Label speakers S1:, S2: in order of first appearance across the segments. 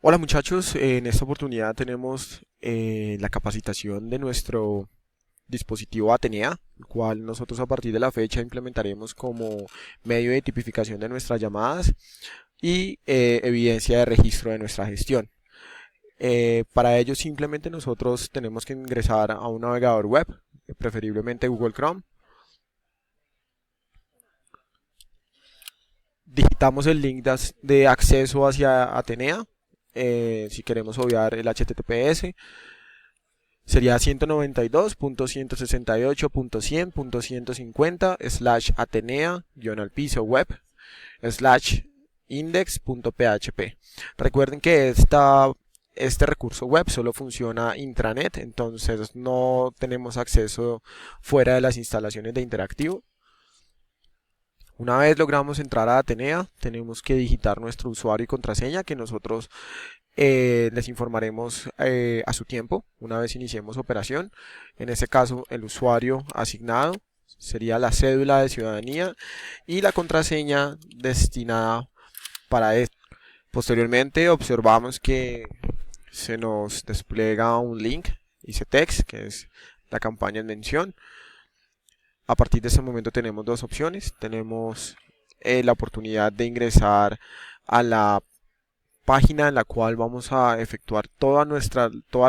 S1: Hola muchachos, en esta oportunidad tenemos la capacitación de nuestro dispositivo Atenea, el cual nosotros a partir de la fecha implementaremos como medio de tipificación de nuestras llamadas y evidencia de registro de nuestra gestión. Para ello simplemente nosotros tenemos que ingresar a un navegador web, preferiblemente Google Chrome. Digitamos el link de acceso hacia Atenea, si queremos obviar el HTTPS. Sería 192.168.100.150/Atenea-al-piso web/index.php. Recuerden que este recurso web solo funciona intranet, entonces no tenemos acceso fuera de las instalaciones de Interactivo. Una vez logramos entrar a Atenea, tenemos que digitar nuestro usuario y contraseña que nosotros les informaremos a su tiempo, una vez iniciemos operación. En este caso, el usuario asignado sería la cédula de ciudadanía y la contraseña destinada para esto. Posteriormente observamos que se nos despliega un link ICETEX, que es la campaña en mención. A partir de este momento tenemos dos opciones. Tenemos la oportunidad de ingresar a la página en la cual vamos a efectuar toda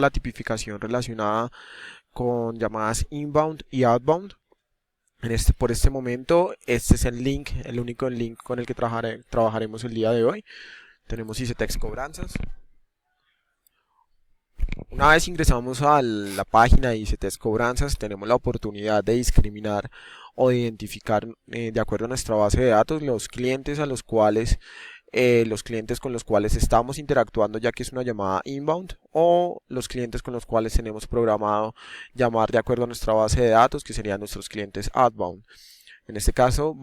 S1: la tipificación relacionada con llamadas inbound y outbound. Por este momento, este es el único link con el que trabajaremos el día de hoy. Tenemos ICETEX Cobranzas. Una vez ingresamos a la página de ICETEX Cobranzas, tenemos la oportunidad de discriminar o de identificar, de acuerdo a nuestra base de datos, los clientes con los cuales estamos interactuando, ya que es una llamada inbound, o los clientes con los cuales tenemos programado llamar de acuerdo a nuestra base de datos, que serían nuestros clientes outbound. En este caso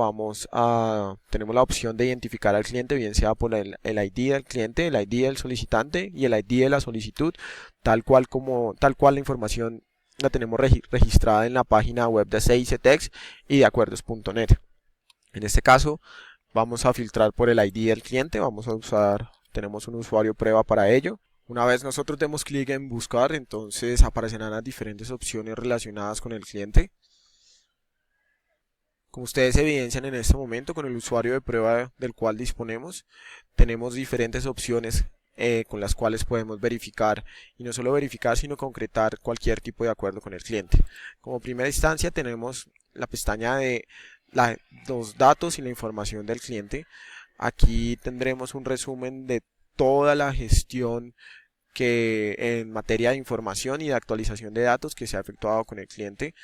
S1: tenemos la opción de identificar al cliente, bien sea por el ID del cliente, el ID del solicitante y el ID de la solicitud, tal cual la información la tenemos registrada en la página web de CICETEX y de acuerdos.net. En este caso vamos a filtrar por el ID del cliente, tenemos un usuario prueba para ello. Una vez nosotros demos clic en buscar, entonces aparecerán las diferentes opciones relacionadas con el cliente. Como ustedes evidencian en este momento, con el usuario de prueba del cual disponemos, tenemos diferentes opciones con las cuales podemos verificar, y no solo verificar, sino concretar cualquier tipo de acuerdo con el cliente. Como primera instancia tenemos la pestaña de los datos y la información del cliente. Aquí tendremos un resumen de toda la gestión que en materia de información y de actualización de datos que se ha efectuado con el cliente.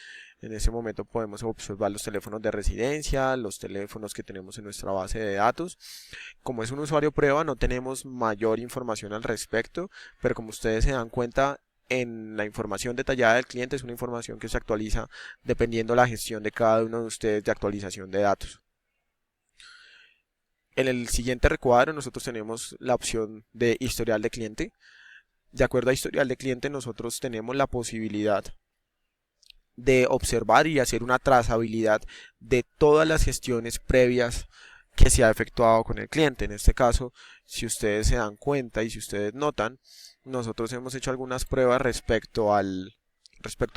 S1: En ese momento podemos observar los teléfonos de residencia, los teléfonos que tenemos en nuestra base de datos. Como es un usuario prueba, no tenemos mayor información al respecto, pero como ustedes se dan cuenta, en la información detallada del cliente es una información que se actualiza dependiendo la gestión de cada uno de ustedes de actualización de datos. En el siguiente recuadro nosotros tenemos la opción de historial de cliente. De acuerdo a historial de cliente, nosotros tenemos la posibilidad de observar y hacer una trazabilidad de todas las gestiones previas que se ha efectuado con el cliente. En este caso, si ustedes se dan cuenta y si ustedes notan, nosotros hemos hecho algunas pruebas respecto a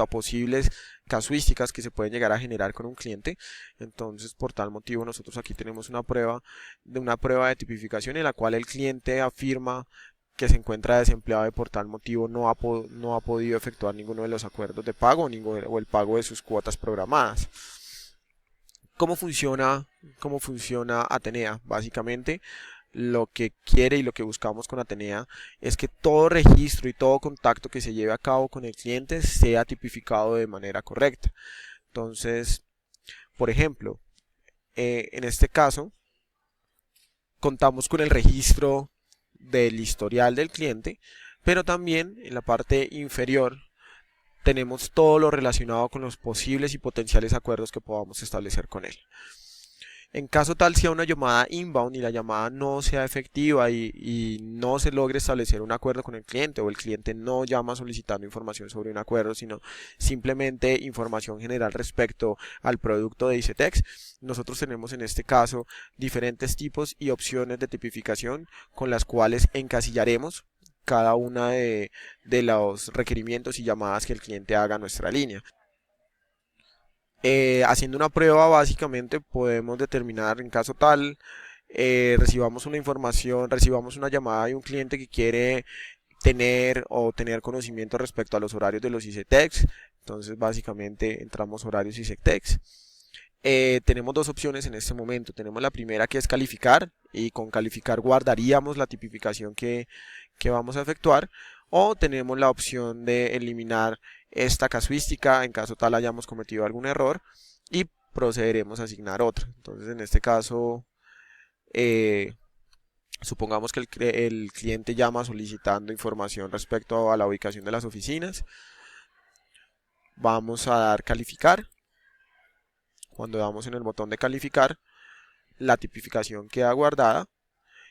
S1: posibles casuísticas que se pueden llegar a generar con un cliente. Entonces, por tal motivo, nosotros aquí tenemos una prueba de tipificación en la cual el cliente afirma que se encuentra desempleado y por tal motivo no ha podido efectuar ninguno de los acuerdos de pago o el pago de sus cuotas programadas. ¿Cómo funciona Atenea? Básicamente, lo que quiere y lo que buscamos con Atenea es que todo registro y todo contacto que se lleve a cabo con el cliente sea tipificado de manera correcta. Entonces, por ejemplo, en este caso, contamos con el registro del historial del cliente, pero también en la parte inferior tenemos todo lo relacionado con los posibles y potenciales acuerdos que podamos establecer con él. En caso tal sea una llamada inbound y la llamada no sea efectiva y no se logre establecer un acuerdo con el cliente, o el cliente no llama solicitando información sobre un acuerdo, sino simplemente información general respecto al producto de ICETEX, nosotros tenemos en este caso diferentes tipos y opciones de tipificación con las cuales encasillaremos cada una de los requerimientos y llamadas que el cliente haga a nuestra línea. Haciendo una prueba básicamente podemos determinar en caso tal recibamos una información, recibamos una llamada de un cliente que quiere tener conocimiento respecto a los horarios de los ICETEX. Entonces básicamente entramos horarios ICETEX. Tenemos dos opciones en este momento. Tenemos la primera, que es calificar, y con calificar guardaríamos la tipificación que vamos a efectuar, o tenemos la opción de eliminar esta casuística en caso tal hayamos cometido algún error, y procederemos a asignar otra. Entonces en este caso supongamos que el cliente llama solicitando información respecto a la ubicación de las oficinas. Vamos a dar calificar. Cuando damos en el botón de calificar, la tipificación queda guardada,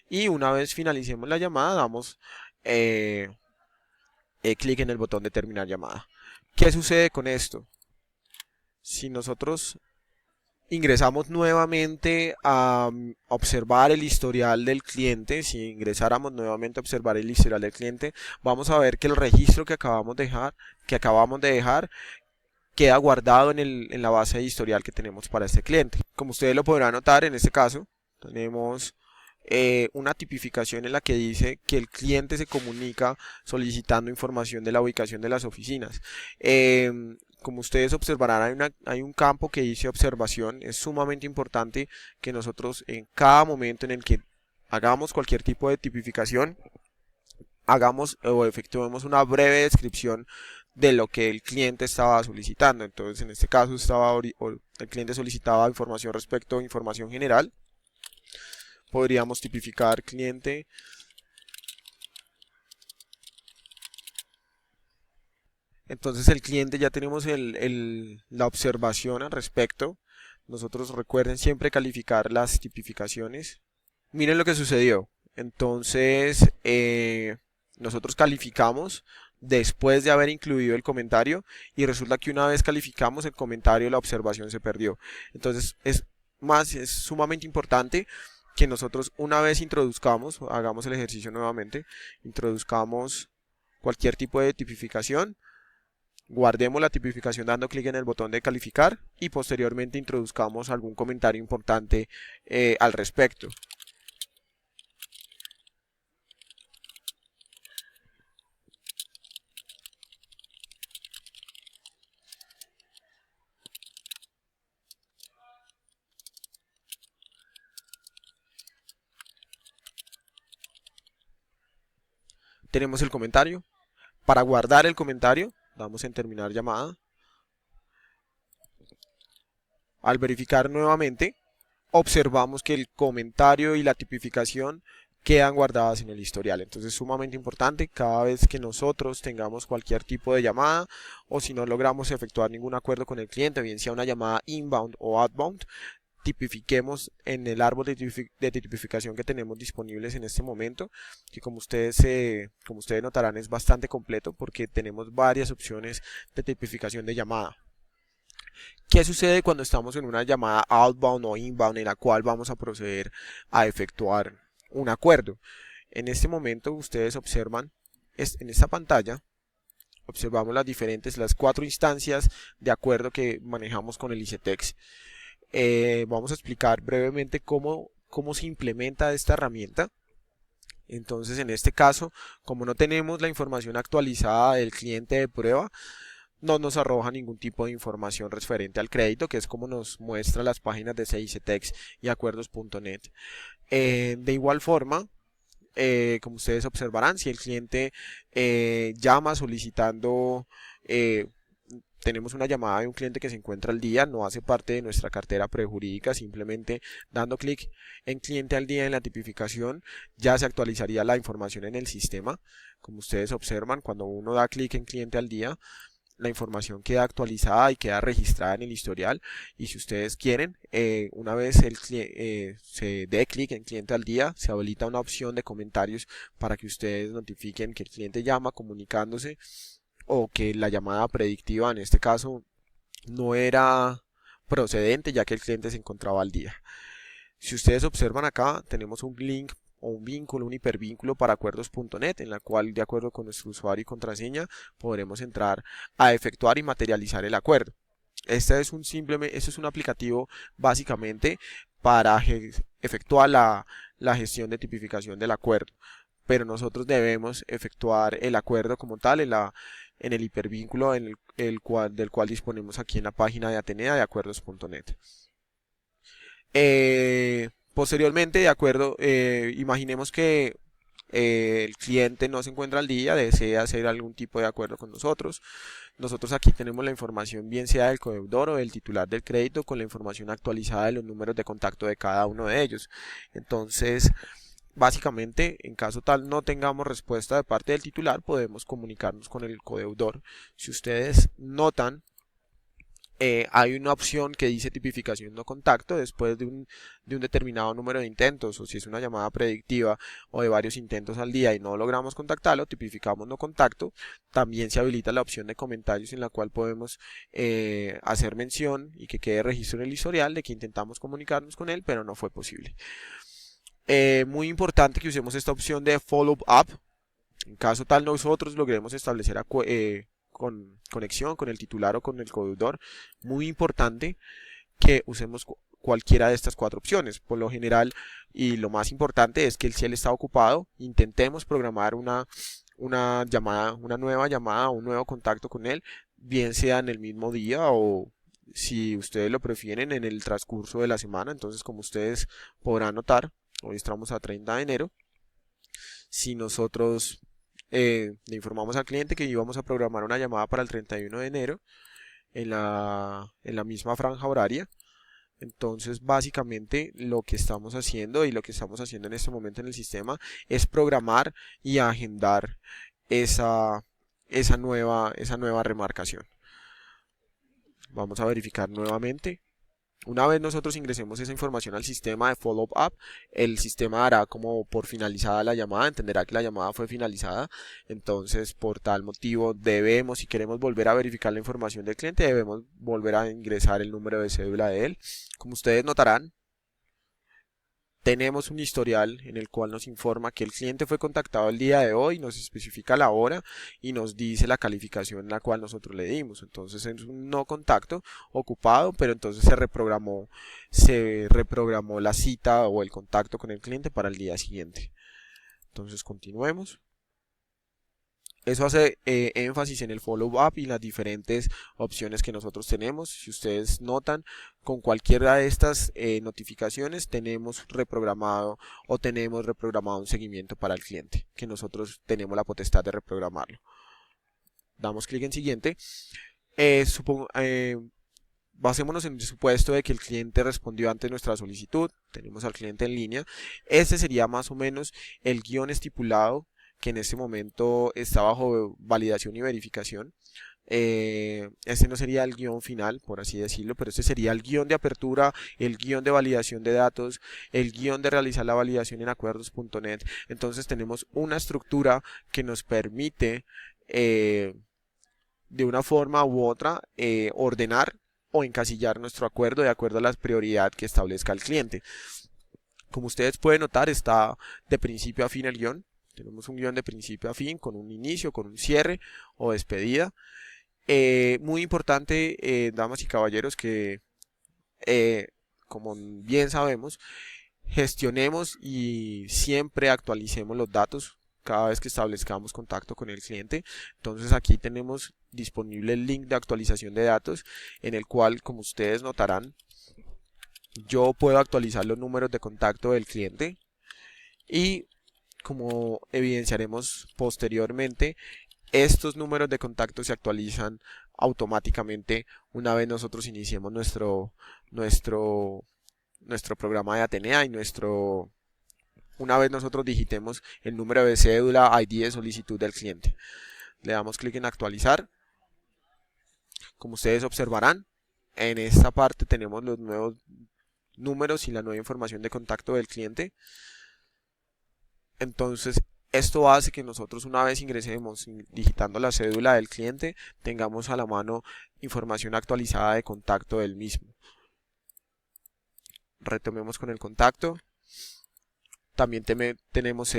S1: y una vez finalicemos la llamada damos clic en el botón de terminar llamada. ¿Qué sucede con esto? Si nosotros ingresamos nuevamente a observar el historial del cliente, si ingresáramos nuevamente a observar el historial del cliente, vamos a ver que el registro que acabamos de dejar queda guardado en la base de historial que tenemos para este cliente. Como ustedes lo podrán notar, en este caso tenemos una tipificación en la que dice que el cliente se comunica solicitando información de la ubicación de las oficinas. Como ustedes observarán, hay un campo que dice observación. Es sumamente importante que nosotros en cada momento en el que hagamos cualquier tipo de tipificación, hagamos o efectuemos una breve descripción de lo que el cliente estaba solicitando. Entonces en este caso el cliente solicitaba información respecto a información general. Podríamos tipificar cliente Entonces el cliente, ya tenemos la observación al respecto. Nosotros, recuerden siempre calificar las tipificaciones. Miren lo que sucedió. Entonces nosotros calificamos después de haber incluido el comentario, y resulta que una vez calificamos el comentario, la observación se perdió. Entonces es sumamente importante que nosotros, una vez introduzcamos, hagamos el ejercicio nuevamente, introduzcamos cualquier tipo de tipificación, guardemos la tipificación dando clic en el botón de calificar, y posteriormente introduzcamos algún comentario importante al respecto. Tenemos el comentario. Para guardar el comentario, damos en terminar llamada. Al verificar nuevamente, observamos que el comentario y la tipificación quedan guardadas en el historial. Entonces es sumamente importante, cada vez que nosotros tengamos cualquier tipo de llamada, o si no logramos efectuar ningún acuerdo con el cliente, bien sea una llamada inbound o outbound, tipifiquemos en el árbol de tipificación que tenemos disponibles en este momento, que como ustedes notarán es bastante completo, porque tenemos varias opciones de tipificación de llamada. ¿Qué sucede cuando estamos en una llamada outbound o inbound en la cual vamos a proceder a efectuar un acuerdo? En este momento ustedes observan, en esta pantalla, observamos las 4 instancias de acuerdo que manejamos con el ICETEX. Vamos a explicar brevemente cómo se implementa esta herramienta. Entonces, en este caso, como no tenemos la información actualizada del cliente de prueba, no nos arroja ningún tipo de información referente al crédito, que es como nos muestra las páginas de ICETEX y acuerdos.net. De igual forma, como ustedes observarán, si el cliente llama solicitando, tenemos una llamada de un cliente que se encuentra al día, no hace parte de nuestra cartera prejurídica, simplemente dando clic en cliente al día en la tipificación ya se actualizaría la información en el sistema. Como ustedes observan, cuando uno da clic en cliente al día, la información queda actualizada y queda registrada en el historial. Y si ustedes quieren, una vez se dé clic en cliente al día, se habilita una opción de comentarios para que ustedes notifiquen que el cliente llama comunicándose, o que la llamada predictiva en este caso no era procedente, ya que el cliente se encontraba al día. Si ustedes observan acá, tenemos un link o un vínculo, un hipervínculo para acuerdos.net, en la cual de acuerdo con nuestro usuario y contraseña podremos entrar a efectuar y materializar el acuerdo. Este es un aplicativo básicamente para efectuar la gestión de tipificación del acuerdo, pero nosotros debemos efectuar el acuerdo como tal en el hipervínculo del cual disponemos aquí en la página de Atenea de acuerdos.net. Posteriormente, de acuerdo, imaginemos que el cliente no se encuentra al día, desea hacer algún tipo de acuerdo con nosotros. Nosotros aquí tenemos la información bien sea del codeudor o del titular del crédito con la información actualizada de los números de contacto de cada uno de ellos. Entonces, básicamente, en caso tal no tengamos respuesta de parte del titular, podemos comunicarnos con el codeudor. Si ustedes notan, hay una opción que dice tipificación no contacto después de un determinado número de intentos, o si es una llamada predictiva o de varios intentos al día y no logramos contactarlo, tipificamos no contacto. También se habilita la opción de comentarios en la cual podemos hacer mención y que quede registro en el historial de que intentamos comunicarnos con él pero no fue posible. Muy importante que usemos esta opción de follow up. En caso tal nosotros logremos establecer con conexión con el titular o con el codeudor, muy importante que usemos cualquiera de estas cuatro opciones. Por lo general, y lo más importante es que si él está ocupado, intentemos programar una llamada, una nueva llamada, un nuevo contacto con él, bien sea en el mismo día o si ustedes lo prefieren en el transcurso de la semana. Entonces, como ustedes podrán notar, hoy estamos a 30 de enero. Si nosotros le informamos al cliente que íbamos a programar una llamada para el 31 de enero en la misma franja horaria, entonces básicamente lo que estamos haciendo y lo que estamos haciendo en este momento en el sistema es programar y agendar esa nueva remarcación. Vamos a verificar nuevamente. Una vez nosotros ingresemos esa información al sistema de follow up, el sistema dará como por finalizada la llamada, entenderá que la llamada fue finalizada. Entonces, por tal motivo, si queremos volver a verificar la información del cliente, debemos volver a ingresar el número de cédula de él. Como ustedes notarán, tenemos un historial en el cual nos informa que el cliente fue contactado el día de hoy, nos especifica la hora y nos dice la calificación en la cual nosotros le dimos. Entonces es un no contacto ocupado, pero entonces se reprogramó la cita o el contacto con el cliente para el día siguiente. Entonces continuemos. Eso hace énfasis en el follow-up y las diferentes opciones que nosotros tenemos. Si ustedes notan, con cualquiera de estas notificaciones tenemos reprogramado un seguimiento para el cliente, que nosotros tenemos la potestad de reprogramarlo. Damos clic en siguiente. Basémonos en el supuesto de que el cliente respondió ante nuestra solicitud. Tenemos al cliente en línea. Este sería más o menos el guión estipulado que en este momento está bajo validación y verificación. Este no sería el guión final, por así decirlo, pero este sería el guión de apertura, el guión de validación de datos, el guión de realizar la validación en acuerdos.net. Entonces tenemos una estructura que nos permite de una forma u otra ordenar o encasillar nuestro acuerdo de acuerdo a la prioridad que establezca el cliente. Como ustedes pueden notar, está de principio a fin el guión. Tenemos un guión de principio a fin con un inicio, con un cierre o despedida. Muy importante, damas y caballeros, que como bien sabemos, gestionemos y siempre actualicemos los datos cada vez que establezcamos contacto con el cliente. Entonces aquí tenemos disponible el link de actualización de datos, en el cual, como ustedes notarán, yo puedo actualizar los números de contacto del cliente y, como evidenciaremos posteriormente, estos números de contacto se actualizan automáticamente una vez nosotros iniciemos nuestro programa de Atenea y una vez nosotros digitemos el número de cédula, ID de solicitud del cliente. Le damos clic en actualizar. Como ustedes observarán, en esta parte tenemos los nuevos números y la nueva información de contacto del cliente. Entonces, esto hace que nosotros, una vez ingresemos digitando la cédula del cliente, tengamos a la mano información actualizada de contacto del mismo. Retomemos con el contacto. también tenemos